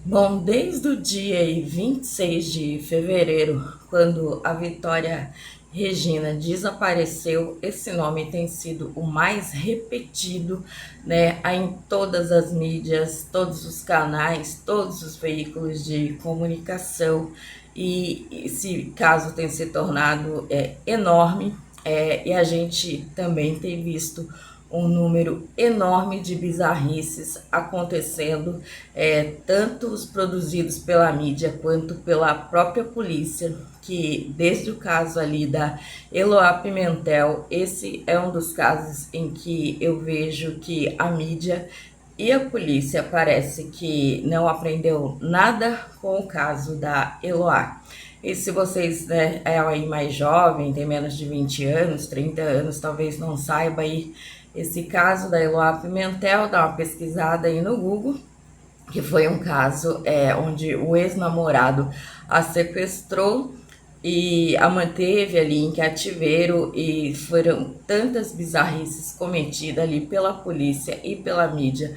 Bom, desde o dia aí 26 de fevereiro, quando a Vitória Regina desapareceu, esse nome tem sido o mais repetido, né, em todas as mídias, todos os canais, todos os veículos de comunicação, e esse caso tem se tornado enorme, e a gente também tem visto um número enorme de bizarrices acontecendo, tanto os produzidos pela mídia quanto pela própria polícia, que desde o caso ali da Eloá Pimentel, esse é um dos casos em que eu vejo que a mídia e a polícia parece que não aprendeu nada com o caso da Eloá. E se vocês, né, é aí mais jovem, tem menos de 20 anos, 30 anos, talvez não saiba aí esse caso da Eloá Pimentel, dá uma pesquisada aí no Google, que foi um caso onde o ex-namorado a sequestrou e a manteve ali em cativeiro, e foram tantas bizarrices cometidas ali pela polícia e pela mídia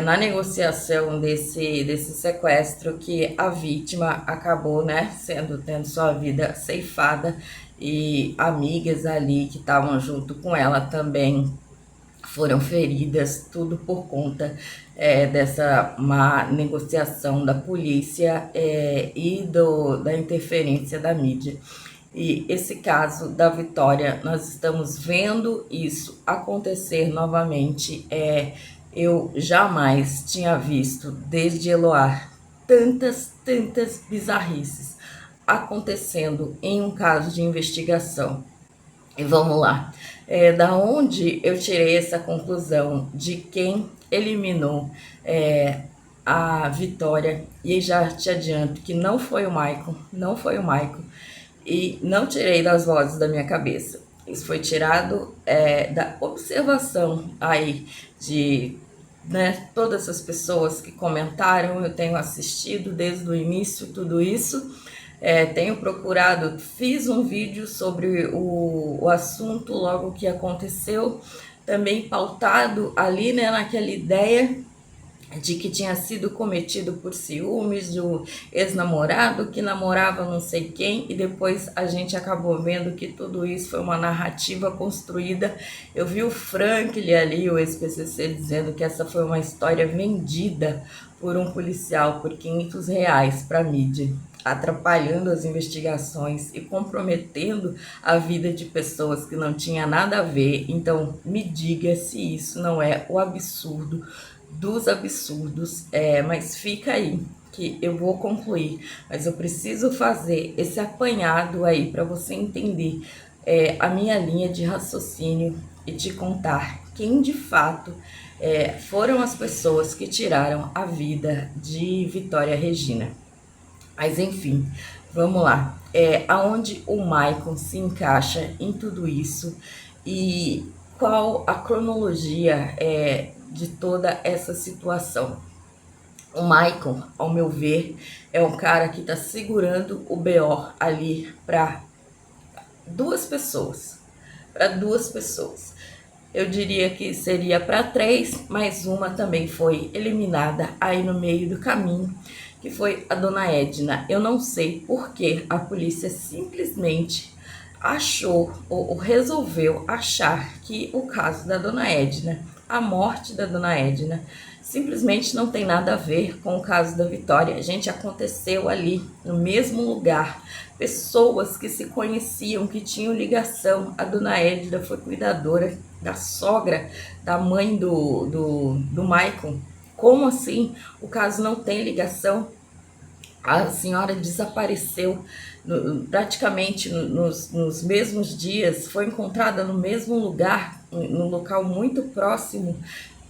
na negociação desse sequestro, que a vítima acabou, né, tendo sua vida ceifada, e amigas ali que estavam junto com ela também foram feridas, tudo por conta dessa má negociação da polícia e da interferência da mídia. E esse caso da Vitória, nós estamos vendo isso acontecer novamente. Eu jamais tinha visto, desde Eloá, tantas bizarrices acontecendo em um caso de investigação. E vamos lá. Da onde eu tirei essa conclusão de quem eliminou a Vitória? E já te adianto que não foi o Maicon, não foi o Maicon. E não tirei das vozes da minha cabeça. Isso foi tirado da observação aí de, né, todas as pessoas que comentaram. Eu tenho assistido desde o início tudo isso. Tenho procurado, fiz um vídeo sobre o assunto logo que aconteceu, também pautado ali, né, naquela ideia de que tinha sido cometido por ciúmes do ex-namorado que namorava não sei quem, e depois a gente acabou vendo que tudo isso foi uma narrativa construída. Eu vi o Franklin ali, o ex-PCC, dizendo que essa foi uma história vendida por um policial por R$ 500 para a mídia, atrapalhando as investigações e comprometendo a vida de pessoas que não tinha nada a ver. Então, me diga se isso não é o absurdo dos absurdos, mas fica aí que eu vou concluir, mas eu preciso fazer esse apanhado aí para você entender a minha linha de raciocínio e te contar quem de fato foram as pessoas que tiraram a vida de Vitória Regina. Mas enfim, vamos lá. Aonde o Maicon se encaixa em tudo isso e qual a cronologia de toda essa situação? O Maicon, ao meu ver, é um cara que está segurando o BO ali para duas pessoas. Para duas pessoas. Eu diria que seria para três, mas uma também foi eliminada aí no meio do caminho, que foi a dona Edna. Eu não sei por que a polícia simplesmente achou ou resolveu achar que o caso da dona Edna, a morte da dona Edna, simplesmente não tem nada a ver com o caso da Vitória. A gente, aconteceu ali no mesmo lugar, pessoas que se conheciam, que tinham ligação. A dona Edna foi cuidadora da sogra da mãe do Maicon. Como assim o caso não tem ligação? A senhora desapareceu praticamente nos mesmos dias, foi encontrada no mesmo lugar, num local muito próximo.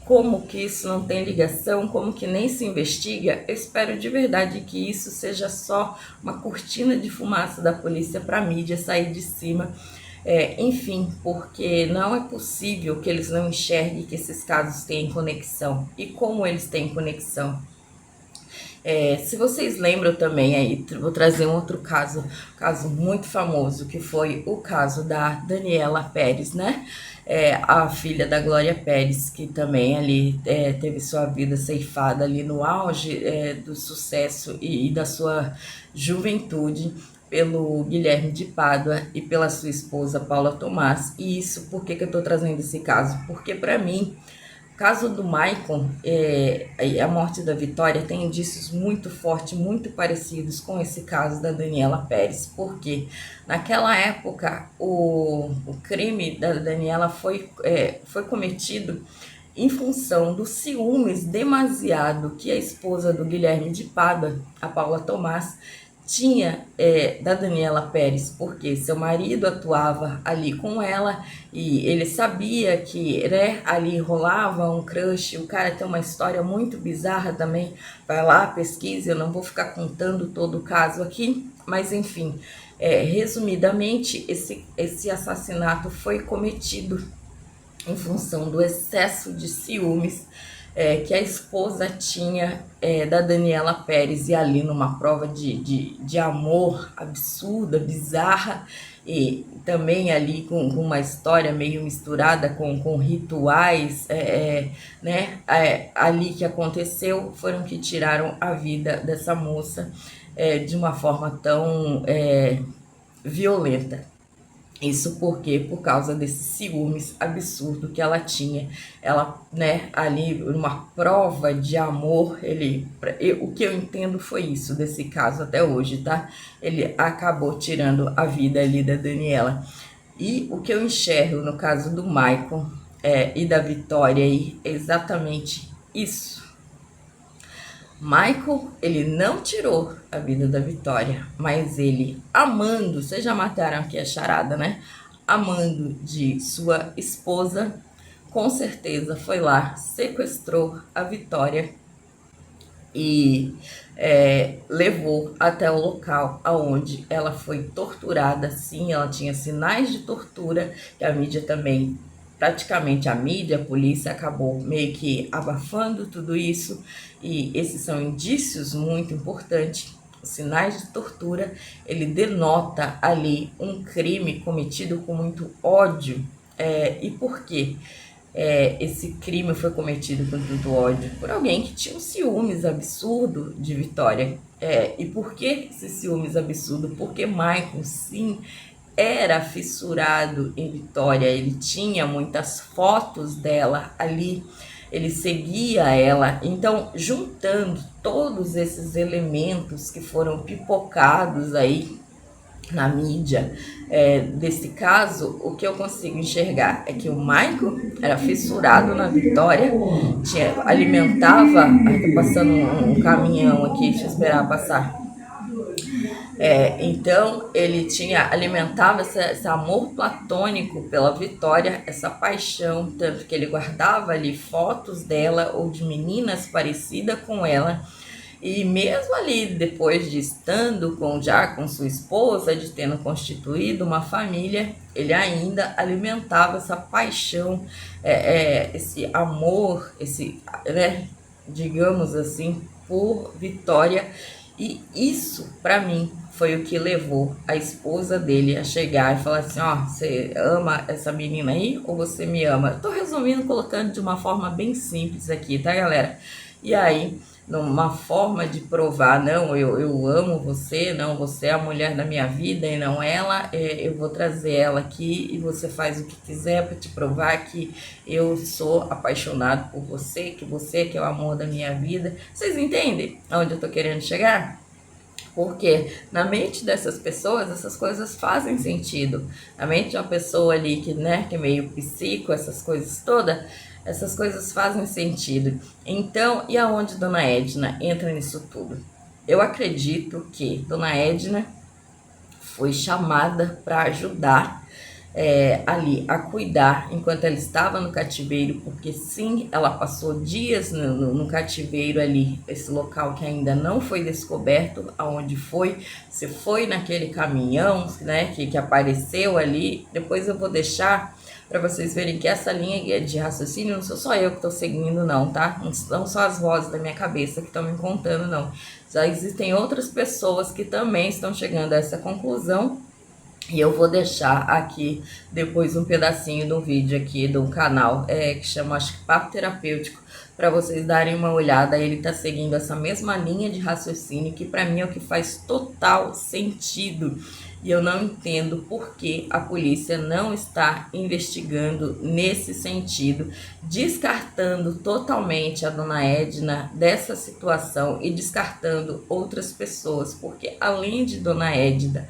Como que isso não tem ligação? Como que nem se investiga? Eu espero de verdade que isso seja só uma cortina de fumaça da polícia para a mídia sair de cima. Enfim, porque não é possível que eles não enxerguem que esses casos têm conexão. E como eles têm conexão? Se vocês lembram também, aí vou trazer um outro caso muito famoso, que foi o caso da Daniela Pérez, né? A filha da Glória Pérez, que também ali teve sua vida ceifada ali no auge do sucesso e da sua juventude pelo Guilherme de Pádua e pela sua esposa Paula Tomás. E isso, por que eu estou trazendo esse caso? Porque para mim, o caso do Maicon, a morte da Vitória, tem indícios muito fortes, muito parecidos com esse caso da Daniela Pérez, porque naquela época o crime da Daniela foi cometido em função dos ciúmes demasiado que a esposa do Guilherme de Pádua, a Paula Tomás, tinha da Daniela Pérez, porque seu marido atuava ali com ela e ele sabia que, né, ali rolava um crush. O cara tem uma história muito bizarra também, vai lá, pesquise, eu não vou ficar contando todo o caso aqui, mas enfim, resumidamente, esse assassinato foi cometido em função do excesso de ciúmes que a esposa tinha da Daniela Pérez, e ali numa prova de amor absurda, bizarra, e também ali com uma história meio misturada com rituais, né? Ali que aconteceu, foram que tiraram a vida dessa moça de uma forma tão violenta. Isso porque, por causa desses ciúmes absurdo que ela tinha, ela, né, ali, numa prova de amor, o que eu entendo foi isso desse caso até hoje, tá? Ele acabou tirando a vida ali da Daniela. E o que eu enxergo no caso do Maicon e da Vitória aí, é exatamente isso. Michael, ele não tirou a vida da Vitória, mas ele, amando, vocês já mataram aqui a charada, né? Amando de sua esposa, com certeza foi lá, sequestrou a Vitória e levou até o local aonde ela foi torturada. Sim, ela tinha sinais de tortura, que a mídia também, praticamente a mídia, a polícia acabou meio que abafando tudo isso, e esses são indícios muito importantes. Os sinais de tortura, ele denota ali um crime cometido com muito ódio. E por quê? Esse crime foi cometido com tanto ódio? Por alguém que tinha um ciúmes absurdo de Vitória. E por que esse ciúmes absurdo? Porque Michael, sim, era fissurado em Vitória. Ele tinha muitas fotos dela ali, ele seguia ela. Então, juntando todos esses elementos que foram pipocados aí na mídia desse caso, o que eu consigo enxergar é que o Michael era fissurado na Vitória, alimentava. Tá passando um caminhão aqui, deixa eu esperar passar. Então ele alimentava esse amor platônico pela Vitória, essa paixão, tanto que ele guardava ali fotos dela ou de meninas parecidas com ela. E mesmo ali, depois de estando já com sua esposa, de tendo constituído uma família, ele ainda alimentava essa paixão, esse amor, né, digamos assim, por Vitória. E isso, para mim, foi o que levou a esposa dele a chegar e falar assim: ó, você ama essa menina aí ou você me ama? Eu tô resumindo, colocando de uma forma bem simples aqui, tá, galera? E aí, numa forma de provar, não, eu amo você, não, você é a mulher da minha vida e não ela, eu vou trazer ela aqui e você faz o que quiser para te provar que eu sou apaixonado por você, que você que é o amor da minha vida. Vocês entendem aonde eu tô querendo chegar? Porque na mente dessas pessoas, essas coisas fazem sentido. Na mente de uma pessoa ali que, né, que é meio psico, essas coisas todas, essas coisas fazem sentido. Então, e aonde Dona Edna entra nisso tudo? Eu acredito que Dona Edna foi chamada para ajudar ali a cuidar enquanto ela estava no cativeiro, porque sim, ela passou dias no cativeiro ali, esse local que ainda não foi descoberto aonde foi, se foi naquele caminhão, né, que apareceu ali. Depois eu vou deixar para vocês verem que essa linha de raciocínio não sou só eu que estou seguindo, não, tá? Não são só as vozes da minha cabeça que estão me contando, não. Já existem outras pessoas que também estão chegando a essa conclusão. E eu vou deixar aqui depois um pedacinho do vídeo aqui do canal que chama, acho que, Papo Terapêutico, para vocês darem uma olhada. Ele tá seguindo essa mesma linha de raciocínio que para mim é o que faz total sentido. E eu não entendo por que a polícia não está investigando nesse sentido, descartando totalmente a dona Edna dessa situação e descartando outras pessoas, porque além de dona Edna,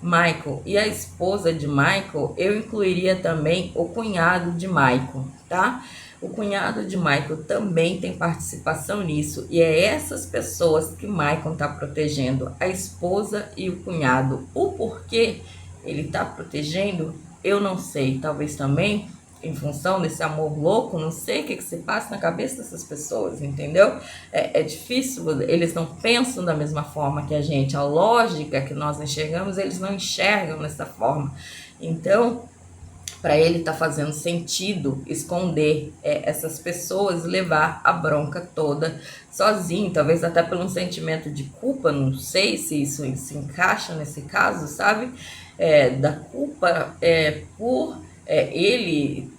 Michael e a esposa de Michael, eu incluiria também o cunhado de Michael, tá? O cunhado de Michael também tem participação nisso, e é essas pessoas que Michael tá protegendo, a esposa e o cunhado. O porquê ele tá protegendo, eu não sei, talvez também em função desse amor louco, não sei o que se passa na cabeça dessas pessoas, entendeu? É difícil, eles não pensam da mesma forma que a gente, a lógica que nós enxergamos, eles não enxergam dessa forma. Então, para ele tá fazendo sentido esconder essas pessoas, levar a bronca toda sozinho, talvez até por um sentimento de culpa, não sei se isso se encaixa nesse caso, sabe? Da culpa por ele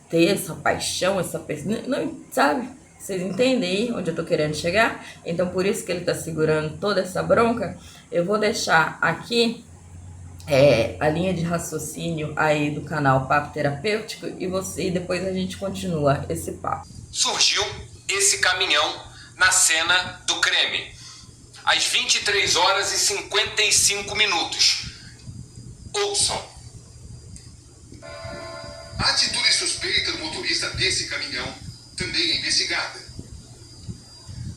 ter essa paixão, essa pessoa, não, sabe? Vocês entendem aí onde eu tô querendo chegar? Então, por isso que ele tá segurando toda essa bronca. Eu vou deixar aqui a linha de raciocínio aí do canal Papo Terapêutico e depois a gente continua esse papo. Surgiu esse caminhão na cena do crime, às 23 horas e 55 minutos. Ouçam. A atitude suspeita do motorista desse caminhão também é investigada.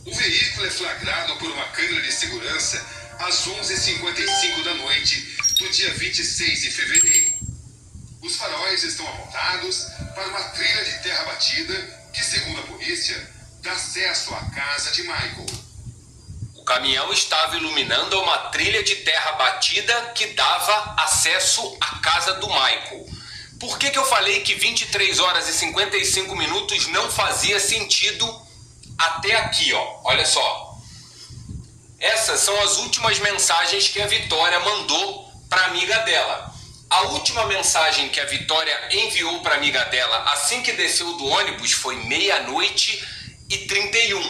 O veículo é flagrado por uma câmera de segurança às 11h55 da noite do dia 26 de fevereiro. Os faróis estão apontados para uma trilha de terra batida que, segundo a polícia, dá acesso à casa de Michael. O caminhão estava iluminando uma trilha de terra batida que dava acesso à casa do Michael. Por que eu falei que 23 horas e 55 minutos não fazia sentido até aqui, ó? Olha só. Essas são as últimas mensagens que a Vitória mandou para a amiga dela. A última mensagem que a Vitória enviou para a amiga dela assim que desceu do ônibus foi 00:31.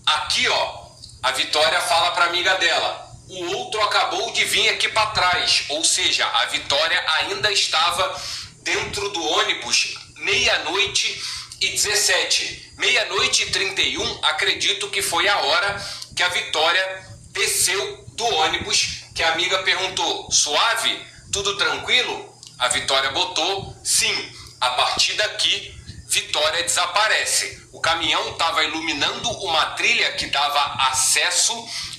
Aqui, ó, a Vitória fala para a amiga dela: o outro acabou de vir aqui para trás. Ou seja, a Vitória ainda estava dentro do ônibus 00:17. 00:31, acredito que foi a hora que a Vitória desceu do ônibus, que a amiga perguntou: suave? Tudo tranquilo? A Vitória botou sim. A partir daqui, Vitória desaparece. O caminhão estava iluminando uma trilha que dava acesso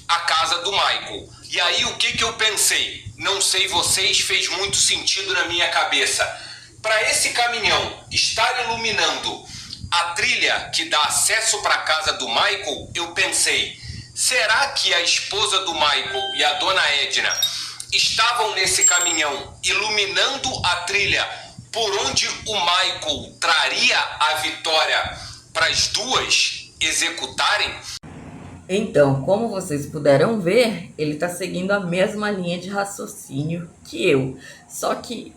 à casa do Michael. E aí o que eu pensei? Não sei vocês, fez muito sentido na minha cabeça. Para esse caminhão estar iluminando a trilha que dá acesso para a casa do Michael, eu pensei: será que a esposa do Michael e a dona Edna estavam nesse caminhão iluminando a trilha por onde o Michael traria a Vitória para as duas executarem? Então, como vocês puderam ver, ele está seguindo a mesma linha de raciocínio que eu. Só que,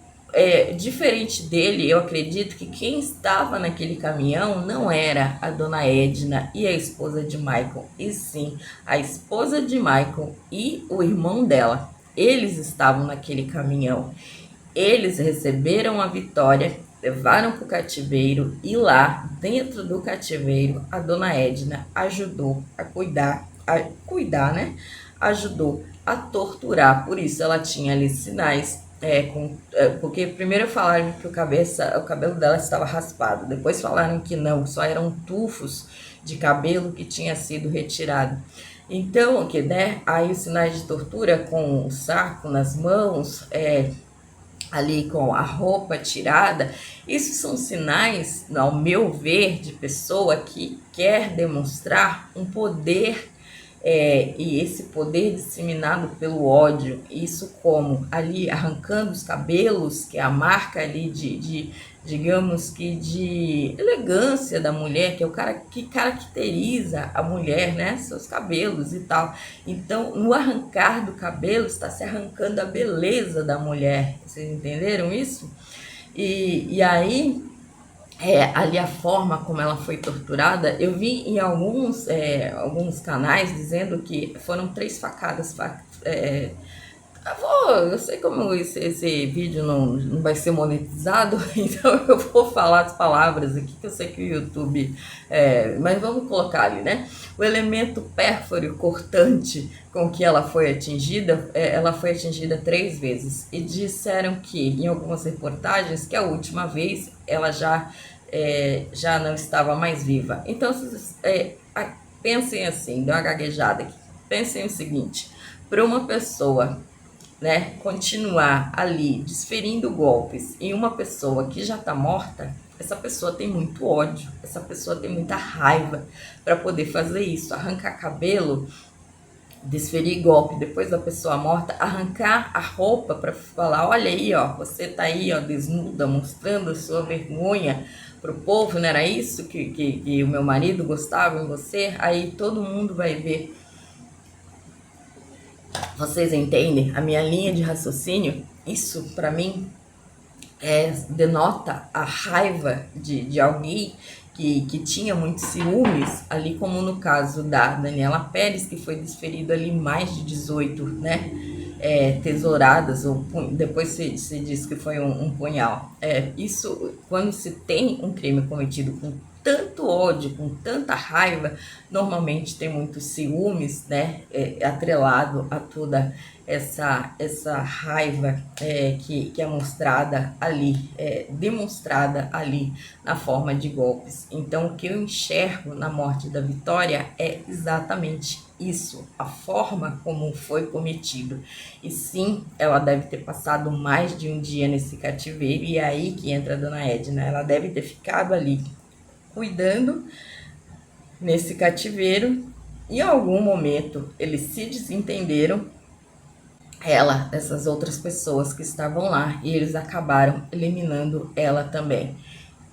diferente dele, eu acredito que quem estava naquele caminhão não era a dona Edna e a esposa de Michael, e sim a esposa de Michael e o irmão dela. Eles estavam naquele caminhão. Eles receberam a Vitória, levaram para o cativeiro, e lá, dentro do cativeiro, a dona Edna ajudou a cuidar, né? Ajudou a torturar. Por isso ela tinha ali sinais, porque primeiro falaram que o cabelo dela estava raspado, depois falaram que não, só eram tufos de cabelo que tinha sido retirado. Então, aí os sinais de tortura com o saco nas mãos, ali com a roupa tirada, isso são sinais, ao meu ver, de pessoa que quer demonstrar um poder e esse poder disseminado pelo ódio, isso como ali arrancando os cabelos, que é a marca ali digamos que de elegância da mulher, que é o cara que caracteriza a mulher, né? Seus cabelos e tal. Então, no arrancar do cabelo, está se arrancando a beleza da mulher. Vocês entenderam isso? E aí, ali a forma como ela foi torturada, eu vi em alguns canais dizendo que foram 3 facadas. Eu sei como esse vídeo não vai ser monetizado, então eu vou falar as palavras aqui, que eu sei que o YouTube... mas vamos colocar ali, né? O elemento pérfuro cortante com que ela foi atingida 3 vezes. E disseram que, em algumas reportagens, que a última vez ela já não estava mais viva. Então, pensem assim, deu uma gaguejada aqui. Pensem o seguinte, para uma pessoa, né, continuar ali desferindo golpes em uma pessoa que já está morta, essa pessoa tem muito ódio, essa pessoa tem muita raiva para poder fazer isso, arrancar cabelo, desferir golpe depois da pessoa morta, arrancar a roupa para falar, olha aí, ó, você tá aí, ó, desnuda, mostrando a sua vergonha pro povo, não era isso que o meu marido gostava em você? Aí todo mundo vai ver. Vocês entendem a minha linha de raciocínio? Isso para mim denota a raiva de alguém que tinha muitos ciúmes, ali como no caso da Daniela Pérez, que foi desferido ali mais de 18, né, tesouradas, ou depois se diz que foi um punhal. Isso, quando se tem um crime cometido com tanto ódio, com tanta raiva, normalmente tem muitos ciúmes, né, atrelado a toda essa raiva que é mostrada ali, demonstrada ali na forma de golpes. Então, o que eu enxergo na morte da Vitória é exatamente isso, a forma como foi cometido. E sim, ela deve ter passado mais de um dia nesse cativeiro, e é aí que entra a dona Edna. Ela deve ter ficado ali cuidando nesse cativeiro. Em algum momento eles se desentenderam, essas outras pessoas que estavam lá, e eles acabaram eliminando ela também.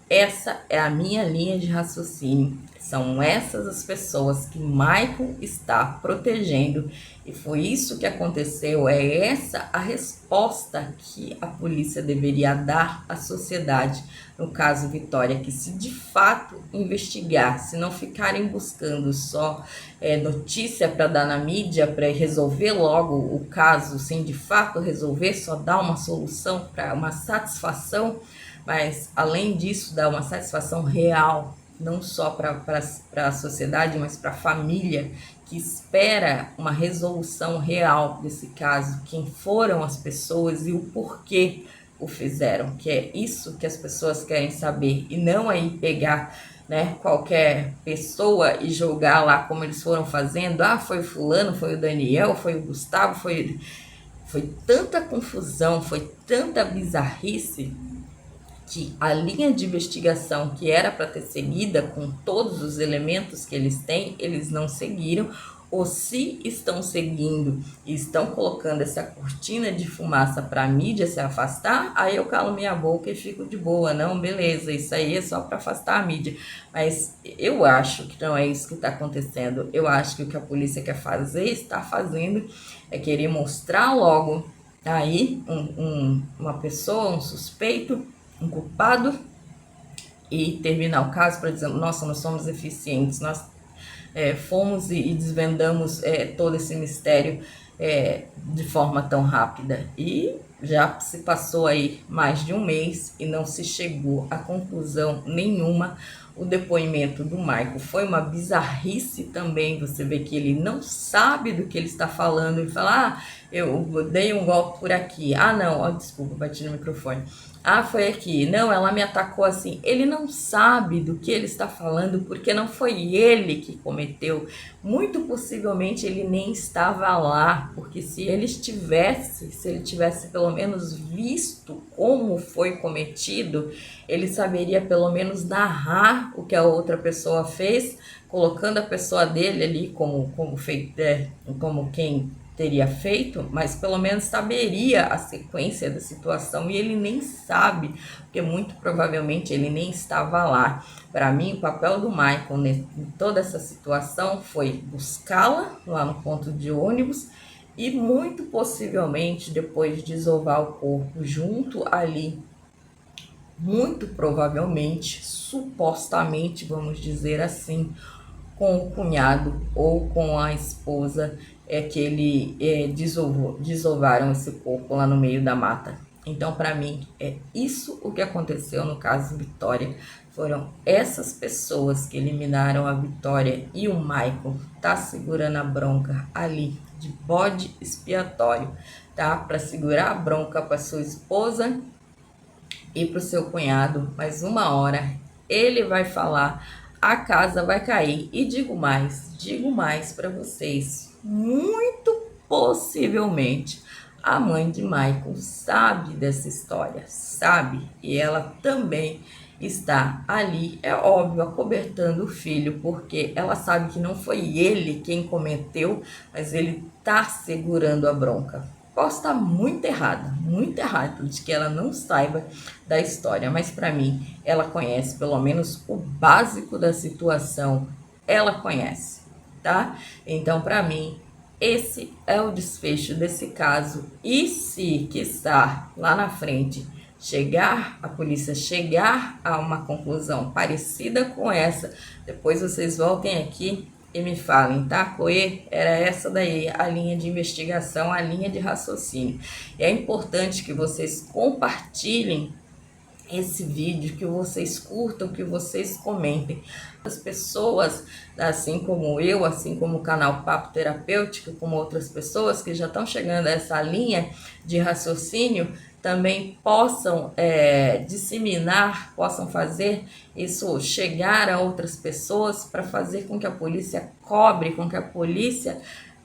Essa é a minha linha de raciocínio. São essas as pessoas que Michael está protegendo, e foi isso que aconteceu. É essa a resposta que a polícia deveria dar à sociedade, no caso Vitória, que se de fato investigar, se não ficarem buscando só notícia para dar na mídia, para resolver logo o caso, sem de fato resolver, só dar uma solução, para uma satisfação, mas além disso dar uma satisfação real, não só para a sociedade, mas para a família, que espera uma resolução real desse caso, quem foram as pessoas e o porquê o fizeram, que é isso que as pessoas querem saber, e não aí pegar, né, qualquer pessoa e jogar lá como eles foram fazendo. Foi o fulano, foi o Daniel, foi o Gustavo, foi tanta confusão, foi tanta bizarrice, que a linha de investigação que era para ter seguida com todos os elementos que eles têm, eles não seguiram, ou se estão seguindo e estão colocando essa cortina de fumaça para a mídia se afastar, aí eu calo minha boca e fico de boa. Não, beleza, isso aí é só para afastar a mídia. Mas eu acho que não é isso que está acontecendo. Eu acho que o que a polícia quer fazer, está fazendo, é querer mostrar logo aí uma pessoa, um suspeito, um culpado, e terminar o caso para dizer, nossa, nós somos eficientes, nós fomos e desvendamos todo esse mistério de forma tão rápida. E já se passou aí mais de um mês e não se chegou a conclusão nenhuma. O depoimento do Michael foi uma bizarrice também. Você vê que ele não sabe do que ele está falando. Ele fala, eu dei um golpe por aqui. Não, desculpa, bati no microfone. Ah, foi aqui. Não, ela me atacou assim. Ele não sabe do que ele está falando porque não foi ele que cometeu. Muito possivelmente ele nem estava lá, porque se ele tivesse pelo menos visto como foi cometido, ele saberia pelo menos narrar o que a outra pessoa fez, colocando a pessoa dele ali como quem teria feito, mas pelo menos saberia a sequência da situação, e ele nem sabe, porque muito provavelmente ele nem estava lá. Para mim, o papel do Michael em toda essa situação foi buscá-la lá no ponto de ônibus e muito possivelmente depois de desovar o corpo junto ali, muito provavelmente, supostamente, vamos dizer assim, com o cunhado ou com a esposa que ele desovaram esse corpo lá no meio da mata. Então, para mim, é isso o que aconteceu no caso Vitória. Foram essas pessoas que eliminaram a Vitória e o Michael tá segurando a bronca ali de bode expiatório, tá? Para segurar a bronca para sua esposa e para o seu cunhado. Mas uma hora ele vai falar, a casa vai cair. E digo mais para vocês, muito possivelmente a mãe de Michael sabe dessa história, sabe? E ela também está ali, é óbvio, acobertando o filho, porque ela sabe que não foi ele quem cometeu, mas ele tá segurando a bronca. Posso estar muito errado de que ela não saiba da história, mas para mim ela conhece pelo menos o básico da situação, ela conhece, tá? Então, para mim, esse é o desfecho desse caso. E se, quiçá, lá na frente, a polícia chegar a uma conclusão parecida com essa, depois vocês voltem aqui e me falem, tá? Coê, era essa daí a linha de investigação, a linha de raciocínio. E é importante que vocês compartilhem esse vídeo, que vocês curtam, que vocês comentem. As pessoas, assim como eu, assim como o canal Papo Terapêutico, como outras pessoas que já estão chegando a essa linha de raciocínio, também possam disseminar, possam fazer isso chegar a outras pessoas para fazer com que a polícia cobre, com que a polícia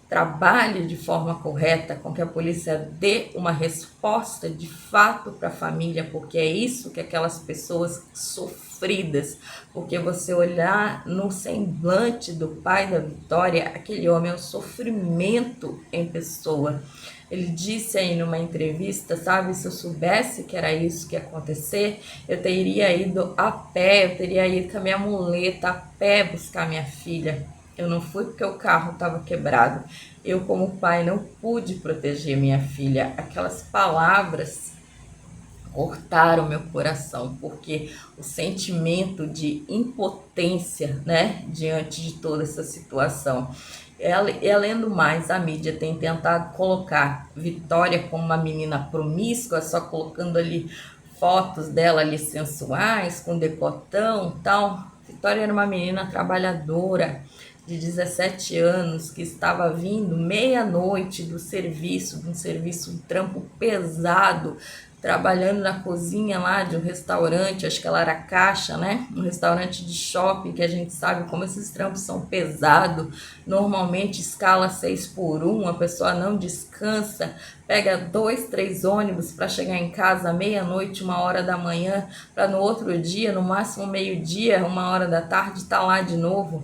trabalhe de forma correta, com que a polícia dê uma resposta de fato para a família, porque é isso que aquelas pessoas sofridas, porque você olhar no semblante do pai da Vitória, aquele homem é um sofrimento em pessoa. Ele disse aí numa entrevista, sabe, se eu soubesse que era isso que ia acontecer, eu teria ido a pé, eu teria ido com a minha muleta a pé buscar minha filha. Eu não fui porque o carro estava quebrado. Eu, como pai, não pude proteger minha filha. Aquelas palavras cortaram meu coração, porque o sentimento de impotência, né, diante de toda essa situação. E além do mais, a mídia tem tentado colocar Vitória como uma menina promíscua, só colocando ali fotos dela ali sensuais, com decotão e tal. Vitória era uma menina trabalhadora, de 17 anos, que estava vindo meia-noite do serviço, de um trampo pesado, trabalhando na cozinha lá de um restaurante, acho que ela era caixa, né? Um restaurante de shopping, que a gente sabe como esses trampos são pesados, normalmente escala 6x1, a pessoa não descansa, pega 2, 3 ônibus para chegar em casa meia-noite, 1h da manhã, para no outro dia, no máximo meio-dia, 1h da tarde, estar lá de novo.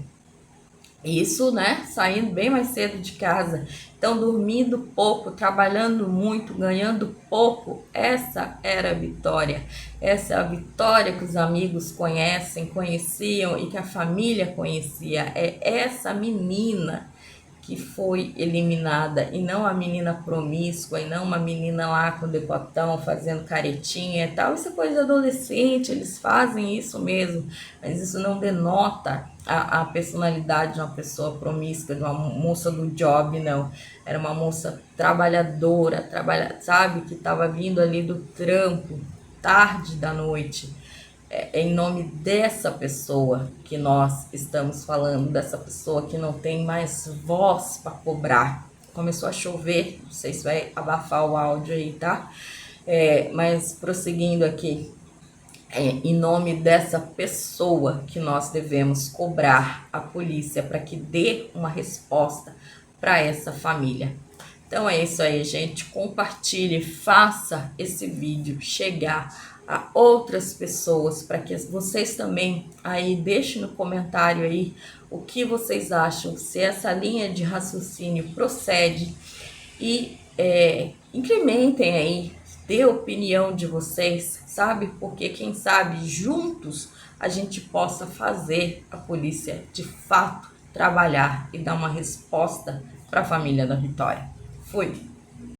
Isso, né? Saindo bem mais cedo de casa. Então, dormindo pouco, trabalhando muito, ganhando pouco. Essa era a Vitória. Essa é a Vitória que os amigos conheciam e que a família conhecia. É essa menina que foi eliminada, e não a menina promíscua, e não uma menina lá com decotão, fazendo caretinha e tal. Isso é coisa de adolescente, eles fazem isso mesmo, mas isso não denota a personalidade de uma pessoa promíscua, de uma moça do job, não. Era uma moça trabalhadora, sabe, que estava vindo ali do trampo, tarde da noite. É em nome dessa pessoa que nós estamos falando, dessa pessoa que não tem mais voz para cobrar. Começou a chover, não sei se vai abafar o áudio aí, tá? Mas prosseguindo aqui, em nome dessa pessoa que nós devemos cobrar a polícia para que dê uma resposta para essa família. Então é isso aí, gente. Compartilhe, faça esse vídeo chegar a outras pessoas para que vocês também aí deixem no comentário aí o que vocês acham, se essa linha de raciocínio procede e incrementem aí, dê a opinião de vocês, sabe? Porque quem sabe juntos a gente possa fazer a polícia de fato trabalhar e dar uma resposta para a família da Vitória. Fui!